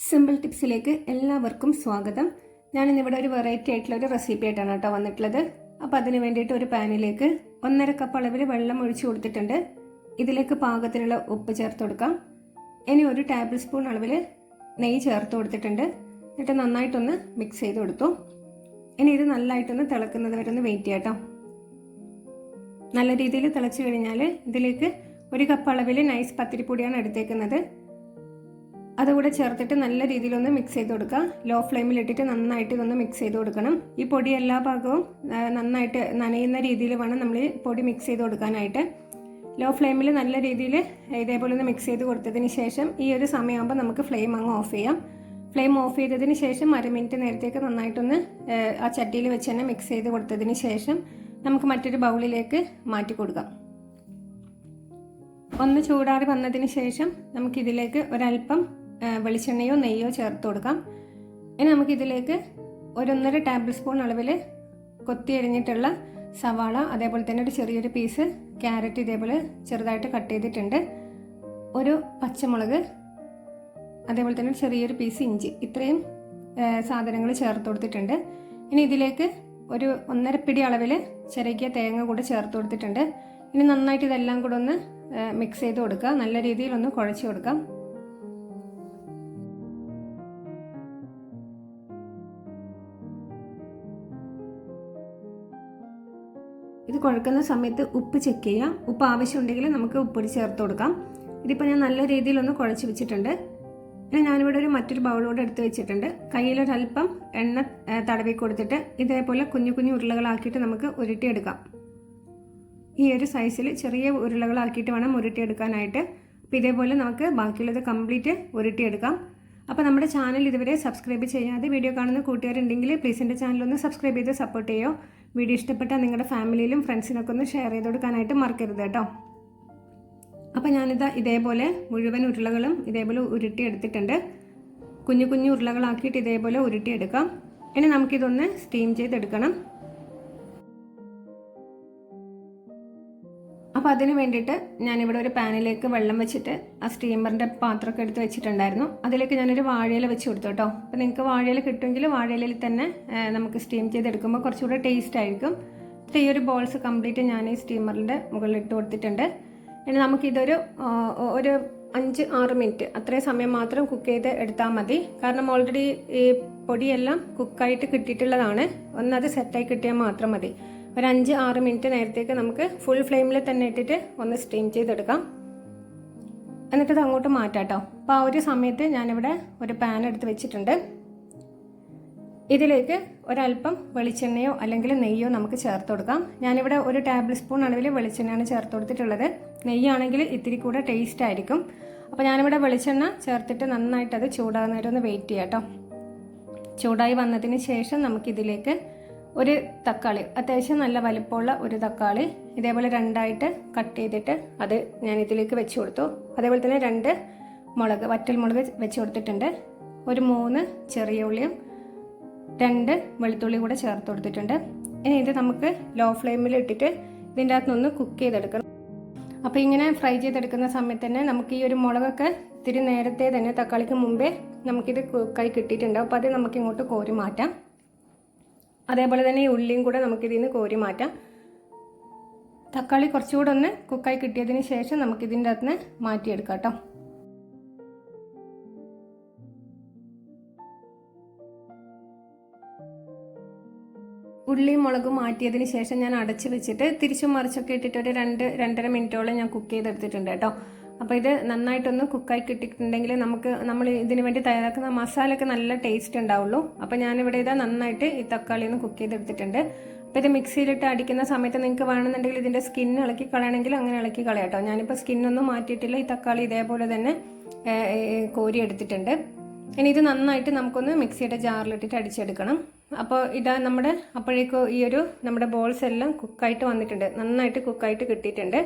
Simple ടിപ്സിലേക്ക് എല്ലാവർക്കും സ്വാഗതം. ഞാനിന്നിവിടെ ഒരു വെറൈറ്റി ആയിട്ടുള്ള ഒരു റെസിപ്പി ആയിട്ടാണ് കേട്ടോ വന്നിട്ടുള്ളത്. അപ്പോൾ അതിന് വേണ്ടിയിട്ട് ഒരു പാനിലേക്ക് 1.5 കപ്പ് അളവിൽ വെള്ളം ഒഴിച്ചു കൊടുത്തിട്ടുണ്ട്. ഇതിലേക്ക് പാകത്തിനുള്ള ഉപ്പ് ചേർത്ത് കൊടുക്കാം. ഇനി 1 ടേബിൾ സ്പൂൺ അളവിൽ നെയ്യ് ചേർത്ത് കൊടുത്തിട്ടുണ്ട്. എന്നിട്ട് നന്നായിട്ടൊന്ന് മിക്സ് ചെയ്ത് കൊടുത്തു. ഇനി ഇത് നല്ലതായിട്ടൊന്ന് തിളക്കുന്നത് വരെ ഒന്ന് വെയിറ്റ് ചെയ്യാം കേട്ടോ. നല്ല രീതിയിൽ തിളച്ച് കഴിഞ്ഞാൽ ഇതിലേക്ക് 1 കപ്പ് അളവിൽ നൈസ് പത്തിരിപ്പൊടിയാണ് എടുത്തേക്കുന്നത്. അതുകൂടെ ചേർത്തിട്ട് നല്ല രീതിയിലൊന്ന് മിക്സ് ചെയ്ത് കൊടുക്കുക. ലോ ഫ്ലെയിമിൽ ഇട്ടിട്ട് നന്നായിട്ട് ഇതൊന്ന് മിക്സ് ചെയ്ത് കൊടുക്കണം. ഈ പൊടി എല്ലാ ഭാഗവും നന്നായിട്ട് നനയുന്ന രീതിയിൽ വേണം നമ്മൾ ഈ പൊടി മിക്സ് ചെയ്ത് കൊടുക്കാനായിട്ട്. ലോ ഫ്ലെയിമിൽ നല്ല രീതിയിൽ ഇതേപോലെ ഒന്ന് മിക്സ് ചെയ്ത് കൊടുത്തതിന് ശേഷം ഈ ഒരു സമയമാകുമ്പോൾ നമുക്ക് ഫ്ലെയിം അങ്ങ് ഓഫ് ചെയ്യാം. ഫ്ലെയിം ഓഫ് ചെയ്തതിന് ശേഷം 1 മിനിറ്റ് നേരത്തേക്ക് നന്നായിട്ടൊന്ന് ആ ചട്ടിയിൽ വെച്ച് തന്നെ മിക്സ് ചെയ്ത് കൊടുത്തതിന് ശേഷം നമുക്ക് മറ്റൊരു ബൗളിലേക്ക് മാറ്റി കൊടുക്കാം. ഒന്ന് ചൂടാറി വന്നതിന് ശേഷം നമുക്കിതിലേക്ക് ഒരല്പം വെളിച്ചെണ്ണയോ നെയ്യോ ചേർത്ത് കൊടുക്കാം. ഇനി നമുക്കിതിലേക്ക് 1.5 ടേബിൾ സ്പൂൺ അളവിൽ കൊത്തി അരിഞ്ഞിട്ടുള്ള സവാള, അതേപോലെ തന്നെ ഒരു ചെറിയൊരു പീസ് ക്യാരറ്റ് ഇതേപോലെ ചെറുതായിട്ട് കട്ട് ചെയ്തിട്ടുണ്ട്, ഒരു പച്ചമുളക്, അതേപോലെ തന്നെ ചെറിയൊരു പീസ് ഇഞ്ചി, ഇത്രയും സാധനങ്ങൾ ചേർത്ത് കൊടുത്തിട്ടുണ്ട്. ഇനി ഇതിലേക്ക് ഒരു 1.5 പിടി അളവിൽ ചിരകിയ തേങ്ങ കൂടെ ചേർത്ത് കൊടുത്തിട്ടുണ്ട്. ഇനി നന്നായിട്ട് ഇതെല്ലാം കൂടെ ഒന്ന് മിക്സ് ചെയ്ത് കൊടുക്കുക. നല്ല രീതിയിൽ ഒന്ന് കുഴച്ച് കൊടുക്കാം. ഇത് കുഴക്കുന്ന സമയത്ത് ഉപ്പ് ചെക്ക് ചെയ്യാം. ഉപ്പ് ആവശ്യമുണ്ടെങ്കിൽ നമുക്ക് ഉപ്പൊടി ചേർത്ത് കൊടുക്കാം. ഇതിപ്പോൾ ഞാൻ നല്ല രീതിയിലൊന്ന് കുഴച്ച് വെച്ചിട്ടുണ്ട്. ഇനി ഞാനിവിടെ മറ്റൊരു ബൗളോടെ എടുത്ത് വെച്ചിട്ടുണ്ട്. കയ്യിലൊരല്പം എണ്ണ തടവി കൊടുത്തിട്ട് ഇതേപോലെ കുഞ്ഞു കുഞ്ഞു ഉരുളകളാക്കിയിട്ട് നമുക്ക് ഉരുട്ടിയെടുക്കാം. ഈ ഒരു സൈസിൽ ചെറിയ ഉരുളകളാക്കിയിട്ട് വേണം ഉരുട്ടിയെടുക്കാനായിട്ട്. അപ്പോൾ ഇതേപോലെ നമുക്ക് ബാക്കിയുള്ളത് കംപ്ലീറ്റ് ഉരുട്ടിയെടുക്കാം. അപ്പോൾ നമ്മുടെ ചാനൽ ഇതുവരെ സബ്സ്ക്രൈബ് ചെയ്യാതെ വീഡിയോ കാണുന്ന കൂട്ടുകാരുണ്ടെങ്കിൽ പ്ലീസ് എൻ്റെ ചാനലൊന്ന് സബ്സ്ക്രൈബ് ചെയ്ത് സപ്പോർട്ട് ചെയ്യുമോ. വീഡിയോ ഇഷ്ടപ്പെട്ടാൽ നിങ്ങളുടെ ഫാമിലിയിലും ഫ്രണ്ട്സിനൊക്കെ ഒന്ന് ഷെയർ ചെയ്ത് കൊടുക്കാനായിട്ട് മറക്കരുത് കേട്ടോ. അപ്പോൾ ഞാനിത് ഇതേപോലെ മുഴുവൻ ഉരുളകളും ഇതേപോലെ ഉരുട്ടിയെടുത്തിട്ടുണ്ട്. കുഞ്ഞു കുഞ്ഞു ഉരുളകളാക്കിയിട്ട് ഇതേപോലെ ഉരുട്ടിയെടുക്കാം. ഇനി നമുക്കിതൊന്ന് സ്റ്റീം ചെയ്തെടുക്കണം. അപ്പോൾ അതിന് വേണ്ടിയിട്ട് ഞാനിവിടെ ഒരു പാനിലേക്ക് വെള്ളം വെച്ചിട്ട് ആ സ്റ്റീമറിൻ്റെ പാത്രമൊക്കെ എടുത്ത് വെച്ചിട്ടുണ്ടായിരുന്നു. അതിലേക്ക് ഞാനൊരു വാഴയില വെച്ച് കൊടുത്തു കേട്ടോ. അപ്പോൾ നിങ്ങൾക്ക് വാഴയില കിട്ടുമെങ്കിൽ വാഴയിലയിൽ തന്നെ നമുക്ക് സ്റ്റീം ചെയ്തെടുക്കുമ്പോൾ കുറച്ചുകൂടെ ടേസ്റ്റ് ആയിരിക്കും. ഈ ഒരു ബോൾസ് കംപ്ലീറ്റ് ഞാൻ ഈ സ്റ്റീമറിൻ്റെ മുകളിൽ ഇട്ട് കൊടുത്തിട്ടുണ്ട്. ഇനി നമുക്കിതൊരു 5-6 മിനിറ്റ് അത്രയും സമയം മാത്രം കുക്ക് ചെയ്ത് എടുത്താൽ മതി. കാരണം ഓൾറെഡി ഈ പൊടിയെല്ലാം കുക്കായിട്ട് കിട്ടിയിട്ടുള്ളതാണ്. ഒന്നത് സെറ്റായി കിട്ടിയാൽ മാത്രം മതി. ഒരു 5-6 മിനിറ്റ് നേരത്തേക്ക് നമുക്ക് ഫുൾ ഫ്ലെയിമിൽ തന്നെ ഇട്ടിട്ട് ഒന്ന് സ്റ്റീം ചെയ്തെടുക്കാം. എന്നിട്ടത് അങ്ങോട്ട് മാറ്റാം കേട്ടോ. അപ്പോൾ ആ ഒരു സമയത്ത് ഞാനിവിടെ ഒരു പാൻ എടുത്ത് വെച്ചിട്ടുണ്ട്. ഇതിലേക്ക് ഒരല്പം വെളിച്ചെണ്ണയോ അല്ലെങ്കിൽ നെയ്യോ നമുക്ക് ചേർത്ത് കൊടുക്കാം. ഞാനിവിടെ 1 ടേബിൾ സ്പൂൺ അളവിൽ വെളിച്ചെണ്ണയാണ് ചേർത്ത് കൊടുത്തിട്ടുള്ളത്. നെയ്യാണെങ്കിൽ ഇത്തിരി കൂടെ ടേസ്റ്റ് ആയിരിക്കും. അപ്പോൾ ഞാനിവിടെ വെളിച്ചെണ്ണ ചേർത്തിട്ട് നന്നായിട്ട് അത് ചൂടാകുന്നവരെ ഒന്ന് വെയിറ്റ് ചെയ്യാം കേട്ടോ. ചൂടായി വന്നതിന് ശേഷം നമുക്കിതിലേക്ക് ഒരു തക്കാളി, അത്യാവശ്യം നല്ല വലിപ്പമുള്ള ഒരു തക്കാളി ഇതേപോലെ 2ആയിട്ട് കട്ട് ചെയ്തിട്ട് അത് ഞാൻ ഇതിലേക്ക് വെച്ച് കൊടുത്തു. അതേപോലെ തന്നെ 2 മുളക്, വറ്റൽ മുളക് വെച്ച് കൊടുത്തിട്ടുണ്ട്. ഒരു 3 ചെറിയ ഉള്ളിയും 2 വെളുത്തുള്ളി കൂടെ ചേർത്ത് കൊടുത്തിട്ടുണ്ട്. ഇനി ഇത് നമുക്ക് ലോ ഫ്ലെയിമിൽ ഇട്ടിട്ട് ഇതിൻ്റെ അകത്തുനിന്ന് കുക്ക് ചെയ്തെടുക്കണം. അപ്പോൾ ഇങ്ങനെ ഫ്രൈ ചെയ്തെടുക്കുന്ന സമയത്ത് തന്നെ നമുക്ക് ഈ ഒരു മുളകൊക്കെ ഇത്തിരി നേരത്തെ തന്നെ തക്കാളിക്ക് മുമ്പേ നമുക്കിത് കുക്കായി കിട്ടിയിട്ടുണ്ടാവും. അപ്പോൾ അത് നമുക്ക് ഇങ്ങോട്ട് കോരി മാറ്റാം. അതേപോലെ തന്നെ ഈ ഉള്ളിയും കൂടെ നമുക്കിതിൽ നിന്ന് കോരി മാറ്റാം. തക്കാളി കുറച്ചുകൂടെ ഒന്ന് കുക്കായി കിട്ടിയതിന് ശേഷം നമുക്കിതിൻ്റെ അകത്ത് നിന്ന് മാറ്റിയെടുക്കാം കേട്ടോ. ഉള്ളിയും മുളകും മാറ്റിയതിന് ശേഷം ഞാൻ അടച്ച് വെച്ചിട്ട് തിരിച്ചും മറിച്ചൊക്കെ ഇട്ടിട്ട് ഒരു 2-2.5 മിനിറ്റോളം ഞാൻ കുക്ക് ചെയ്തെടുത്തിട്ടുണ്ട് കേട്ടോ. അപ്പോൾ ഇത് നന്നായിട്ടൊന്ന് കുക്കായി കിട്ടിയിട്ടുണ്ടെങ്കിൽ നമ്മൾ ഇതിന് വേണ്ടി തയ്യാറാക്കുന്ന മസാലയൊക്കെ നല്ല ടേസ്റ്റ് ഉണ്ടാവുള്ളൂ. അപ്പോൾ ഞാനിവിടെ ഇതാ നന്നായിട്ട് ഈ തക്കാളി ഒന്ന് കുക്ക് ചെയ്തെടുത്തിട്ടുണ്ട്. അപ്പോൾ ഇത് മിക്സിയിലിട്ട് അടിക്കുന്ന സമയത്ത് നിങ്ങൾക്ക് വേണമെന്നുണ്ടെങ്കിൽ ഇതിൻ്റെ സ്കിൻ ഇളക്കി കളയണമെങ്കിൽ അങ്ങനെ ഇളക്കി കളയാം കേട്ടോ. ഞാനിപ്പോൾ സ്കിന്നൊന്നും മാറ്റിയിട്ടില്ല. ഈ തക്കാളി ഇതേപോലെ തന്നെ കോരി എടുത്തിട്ടുണ്ട്. ഇനി ഇത് നന്നായിട്ട് നമുക്കൊന്ന് മിക്സിയുടെ ജാറിലിട്ടിട്ട് അടിച്ചെടുക്കണം. അപ്പോൾ ഇതാ അപ്പോഴേക്കും ഈ നമ്മുടെ ബോൾസ് എല്ലാം കുക്കായിട്ട് വന്നിട്ടുണ്ട്, നന്നായിട്ട് കുക്കായിട്ട് കിട്ടിയിട്ടുണ്ട്.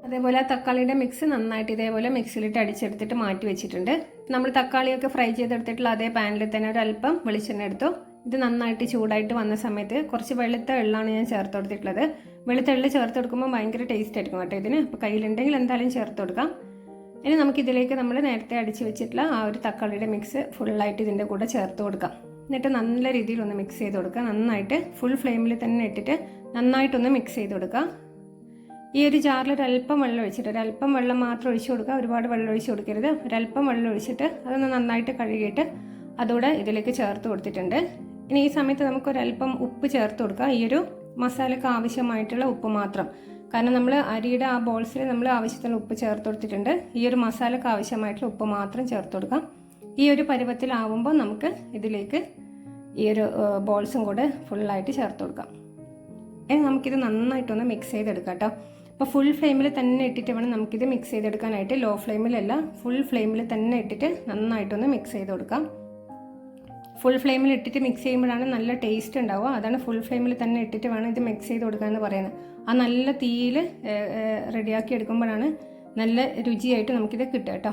അതേപോലെ ആ തക്കാളിയുടെ മിക്സ് നന്നായിട്ട് ഇതേപോലെ മിക്സിയിലിട്ട് അടിച്ചെടുത്തിട്ട് മാറ്റി വെച്ചിട്ടുണ്ട്. നമ്മൾ തക്കാളിയൊക്കെ ഫ്രൈ ചെയ്തെടുത്തിട്ടുള്ള അതേ പാനിൽ തന്നെ ഒരല്പം വെളിച്ചെണ്ണ എടുത്തു. ഇത് നന്നായിട്ട് ചൂടായിട്ട് വന്ന സമയത്ത് കുറച്ച് വെളുത്ത എള്ളാണ് ഞാൻ ചേർത്ത് കൊടുത്തിട്ടുള്ളത്. വെളുത്ത എള്ള് ചേർത്ത് കൊടുക്കുമ്പോൾ ഭയങ്കര ടേസ്റ്റ് ആയിരിക്കും കേട്ടോ ഇതിന്. അപ്പോൾ കയ്യിലുണ്ടെങ്കിൽ എന്തായാലും ചേർത്ത് കൊടുക്കാം. ഇനി നമുക്കിതിലേക്ക് നമ്മൾ നേരത്തെ അടിച്ച് വെച്ചിട്ടുള്ള ആ ഒരു തക്കാളിയുടെ മിക്സ് ഫുള്ളായിട്ട് ഇതിൻ്റെ കൂടെ ചേർത്ത് കൊടുക്കാം. എന്നിട്ട് നല്ല രീതിയിലൊന്ന് മിക്സ് ചെയ്ത് കൊടുക്കുക. നന്നായിട്ട് ഫുൾ ഫ്ലെയിമിൽ തന്നെ ഇട്ടിട്ട് നന്നായിട്ടൊന്ന് മിക്സ് ചെയ്ത് കൊടുക്കുക. ഈ ഒരു ജാറിൽ ഒരല്പം വെള്ളം ഒഴിച്ചിട്ട്, ഒരല്പം വെള്ളം മാത്രം ഒഴിച്ച് കൊടുക്കുക, ഒരുപാട് വെള്ളം ഒഴിച്ച് കൊടുക്കരുത്. ഒരല്പം വെള്ളം ഒഴിച്ചിട്ട് അതൊന്ന് നന്നായിട്ട് കഴുകിയിട്ട് അതോടെ ഇതിലേക്ക് ചേർത്ത് കൊടുത്തിട്ടുണ്ട്. ഇനി ഈ സമയത്ത് നമുക്കൊരല്പം ഉപ്പ് ചേർത്ത് കൊടുക്കാം. ഈ ഒരു മസാലയ്ക്ക് ആവശ്യമായിട്ടുള്ള ഉപ്പ് മാത്രം. കാരണം നമ്മൾ അരിയുടെ ആ ബോൾസിൽ നമ്മൾ ആവശ്യത്തിന് ഉപ്പ് ചേർത്ത് കൊടുത്തിട്ടുണ്ട്. ഈ ഒരു മസാലയ്ക്ക് ആവശ്യമായിട്ടുള്ള ഉപ്പ് മാത്രം ചേർത്ത് കൊടുക്കാം. ഈ ഒരു പരുവത്തിലാവുമ്പോൾ നമുക്ക് ഇതിലേക്ക് ഈ ഒരു ബോൾസും കൂടെ ഫുള്ളായിട്ട് ചേർത്ത് കൊടുക്കാം. ഇനി നമുക്കിത് നന്നായിട്ടൊന്ന് മിക്സ് ചെയ്തെടുക്കാം കേട്ടോ. അപ്പോൾ ഫുൾ ഫ്ലെയിമിൽ തന്നെ ഇട്ടിട്ട് വേണം നമുക്കിത് മിക്സ് ചെയ്തെടുക്കാനായിട്ട്. ലോ ഫ്ലെയിമിലല്ല, ഫുൾ ഫ്ലെയിമിൽ തന്നെ ഇട്ടിട്ട് നന്നായിട്ടൊന്ന് മിക്സ് ചെയ്ത് കൊടുക്കാം. ഫുൾ ഫ്ലെയിമിൽ ഇട്ടിട്ട് മിക്സ് ചെയ്യുമ്പോഴാണ് നല്ല ടേസ്റ്റ് ഉണ്ടാവുക. അതാണ് ഫുൾ ഫ്ലെയിമിൽ തന്നെ ഇട്ടിട്ട് വേണം ഇത് മിക്സ് ചെയ്ത് കൊടുക്കുക എന്ന് പറയുന്നത്. ആ നല്ല തീയിൽ റെഡിയാക്കി എടുക്കുമ്പോഴാണ് നല്ല രുചിയായിട്ട് നമുക്കിത് കിട്ടുക കേട്ടോ.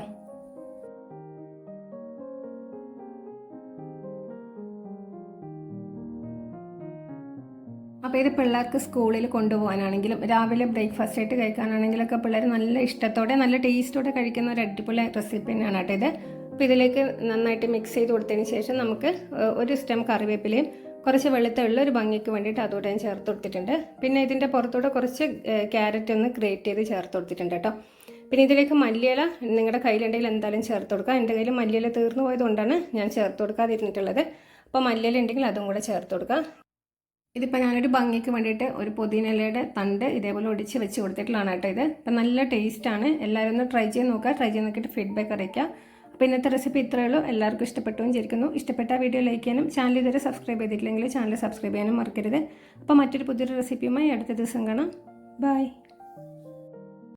അപ്പോൾ ഇത് പിള്ളേർക്ക് സ്കൂളിൽ കൊണ്ടുപോകാനാണെങ്കിലും രാവിലെ ബ്രേക്ക്ഫാസ്റ്റ് ആയിട്ട് കഴിക്കാനാണെങ്കിലൊക്കെ പിള്ളേർ നല്ല ഇഷ്ടത്തോടെ നല്ല ടേസ്റ്റോടെ കഴിക്കുന്ന ഒരു അടിപൊളി റെസിപ്പി തന്നെയാണ് കേട്ടോ ഇത്. അപ്പോൾ ഇതിലേക്ക് നന്നായിട്ട് മിക്സ് ചെയ്ത് കൊടുത്തതിന് ശേഷം നമുക്ക് ഒരു സ്റ്റെം കറിവേപ്പിലയും കുറച്ച് വെളുത്തുള്ള ഒരു ഭംഗിക്ക് വേണ്ടിയിട്ട് അതോടെ ഞാൻ ചേർത്ത് കൊടുത്തിട്ടുണ്ട്. പിന്നെ ഇതിൻ്റെ പുറത്തൂടെ കുറച്ച് ക്യാരറ്റ് ഒന്ന് ഗ്രേറ്റ് ചെയ്ത് ചേർത്ത് കൊടുത്തിട്ടുണ്ട് കേട്ടോ. പിന്നെ ഇതിലേക്ക് മല്ലിയില നിങ്ങളുടെ കയ്യിലുണ്ടെങ്കിൽ എന്തായാലും ചേർത്ത് കൊടുക്കുക. എൻ്റെ കയ്യിൽ മല്ലിയില തീർന്നു പോയതുകൊണ്ടാണ് ഞാൻ ചേർത്ത് കൊടുക്കാതിരുന്നിട്ടുള്ളത്. അപ്പോൾ മല്ലിയില ഉണ്ടെങ്കിൽ അതും കൂടെ ചേർത്ത് കൊടുക്കുക. ഇതിപ്പോൾ ഞാനൊരു ഭംഗിക്ക് വേണ്ടിയിട്ട് ഒരു പുതിനയിലയുടെ തണ്ട് ഇതേപോലെ ഒടിച്ച് വെച്ച് കൊടുത്തിട്ടുള്ളതാണ് കേട്ടോ ഇത്. അപ്പം നല്ല ടേസ്റ്റാണ്. എല്ലാവരും ഒന്ന് ട്രൈ ചെയ്ത് നോക്കുക. ട്രൈ ചെയ്ത് നോക്കിയിട്ട് ഫീഡ്ബാക്ക് അറിയിക്കുക. അപ്പോൾ ഇന്നത്തെ റെസിപ്പി ഇത്രയേ ഉള്ളൂ. എല്ലാവർക്കും ഇഷ്ടപ്പെട്ടു വിചാരിക്കുന്നു. ഇഷ്ടപ്പെട്ട വീഡിയോ ലൈക്ക് ചെയ്യാനും ചാനൽ ഇതുവരെ സബ്സ്ക്രൈബ് ചെയ്തിട്ടില്ലെങ്കിൽ ചാനൽ സബ്സ്ക്രൈബ് ചെയ്യാനും മറക്കരുത്. അപ്പോൾ മറ്റൊരു പുതിയൊരു റെസിപ്പിയുമായി അടുത്ത ദിവസം കാണാം. ബൈ.